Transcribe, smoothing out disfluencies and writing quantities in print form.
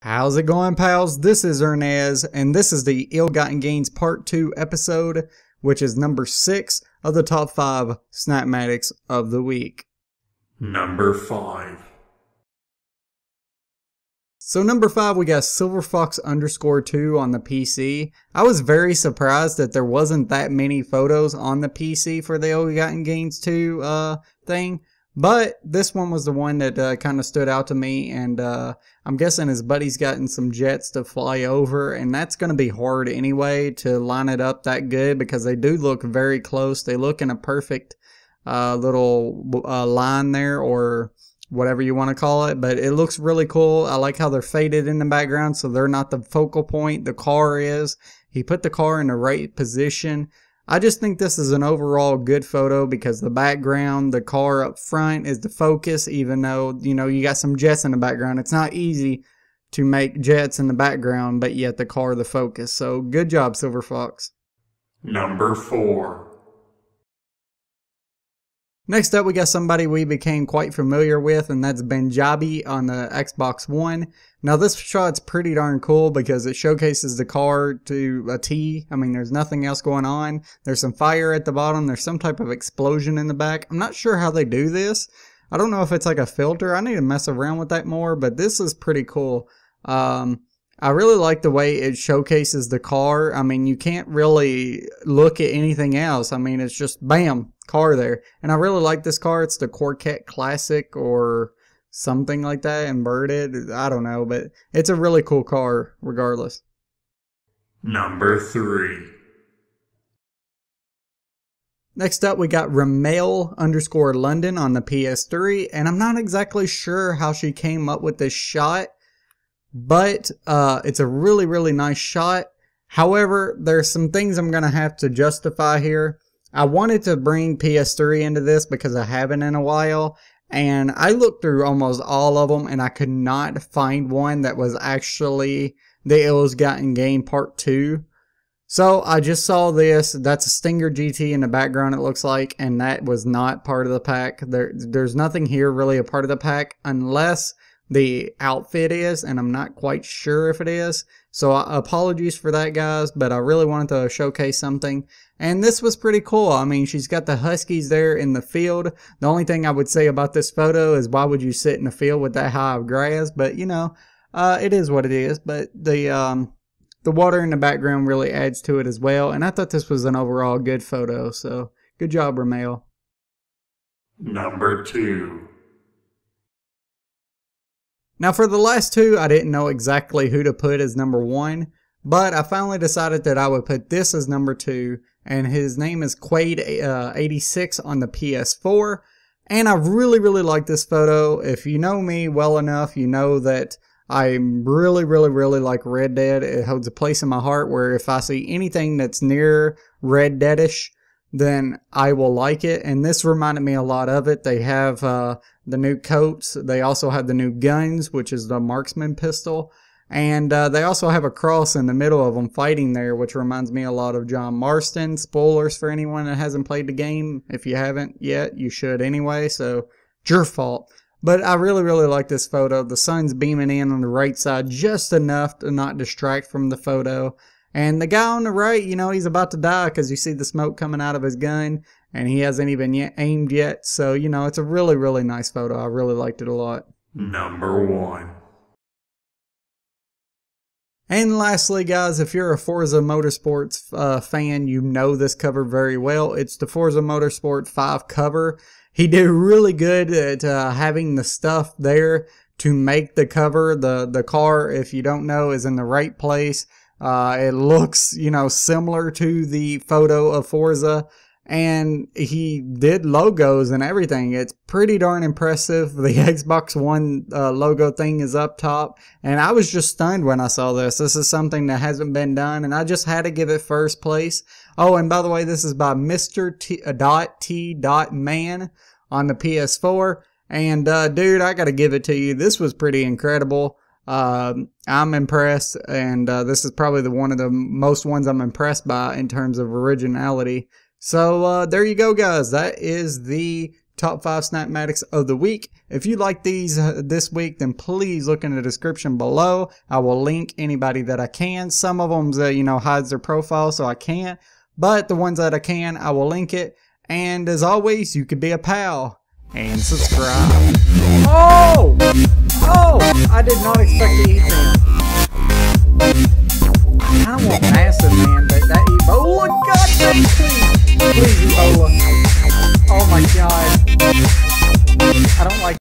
How's it going, pals? This is Ernez, and this is the Ill-Gotten Gains Part 2 episode, which is number 6 of the top 5 Snapmatics of the week. Number 5. So number 5, we got SilverFox_2 on the PC. I was very surprised that there wasn't that many photos on the PC for the Ill-Gotten Gains 2 thing. But this one was the one that kind of stood out to me, and I'm guessing his buddy's gotten some jets to fly over, and that's going to be hard anyway to line it up that good because they do look very close. They look in a perfect little line there, or whatever you want to call it, but it looks really cool. I like how they're faded in the background, so they're not the focal point. The car is. He put the car in the right position. I just think this is an overall good photo because the background, the car up front is the focus, even though, you know, you got some jets in the background. It's not easy to make jets in the background, but yet the car the focus. So good job, Silver Fox. Number 4. Next up, we got somebody we became quite familiar with, and that's Jobby on the Xbox One. Now, this shot's pretty darn cool because it showcases the car to a T. I mean, there's nothing else going on. There's some fire at the bottom. There's some type of explosion in the back. I'm not sure how they do this. I don't know if it's like a filter. I need to mess around with that more, but this is pretty cool. I really like the way it showcases the car. I mean, you can't really look at anything else. I mean, it's just bam, car there. And I really like this car. It's the Corvette Classic or something like that, inverted. I don't know, but it's a really cool car regardless. Number 3. Next up, we got Ramail_London on the PS3, and I'm not exactly sure how she came up with this shot, but it's a really, really nice shot. However, there's some things I'm going to have to justify here. I wanted to bring PS3 into this because I haven't in a while, and I looked through almost all of them, and I could not find one that was actually the Ill-Gotten Gains Part 2. So I just saw this. That's a Stinger GT in the background, it looks like, and that was not part of the pack. There's nothing here really a part of the pack unless the outfit is, and I'm not quite sure if it is. So apologies for that, guys, but I really wanted to showcase something. And this was pretty cool. I mean, she's got the Huskies there in the field. The only thing I would say about this photo is why would you sit in a field with that high of grass? But, you know, it is what it is. But the water in the background really adds to it as well. And I thought this was an overall good photo. So good job, Ramail. Number 2. Now for the last two, I didn't know exactly who to put as number 1, but I finally decided that I would put this as number 2, and his name is KwaiDay 86 on the PS4, and I really, really like this photo. If you know me well enough, you know that I really, really, really like Red Dead. It holds a place in my heart where if I see anything that's near Red Dead-ish, then I will like it, and this reminded me a lot of it. They have the new coats. They also have the new guns, which is the marksman pistol, and they also have a cross in the middle of them fighting there, which reminds me a lot of John Marston. Spoilers for anyone that hasn't played the game. If you haven't yet, you should anyway, so it's your fault. But I really, really like this photo. The sun's beaming in on the right side just enough to not distract from the photo. And the guy on the right, you know, he's about to die because you see the smoke coming out of his gun, and he hasn't even aimed yet. So, you know, it's a really, really nice photo. I really liked it a lot. Number 1. And lastly, guys, if you're a Forza Motorsport fan, you know this cover very well. It's the Forza Motorsport 5 cover. He did really good at having the stuff there to make the cover. The car, if you don't know, is in the right place. It looks, you know, similar to the photo of Forza, and he did logos and everything. It's pretty darn impressive. The Xbox One logo thing is up top, and I was just stunned when I saw this. This is something that hasn't been done, and I just had to give it first place. Oh, and by the way, this is by Mr. T. Man on the PS4, and dude, I gotta give it to you. This was pretty incredible. I'm impressed, and this is probably one of the most ones I'm impressed by in terms of originality. So there you go, guys. That is the top 5 Snapmatics of the week. If you like these this week, then please look in the description below. I will link anybody that I can. Some of them, hides their profile, so I can't. But the ones that I can, I will link it. And as always, you could be a pal and subscribe.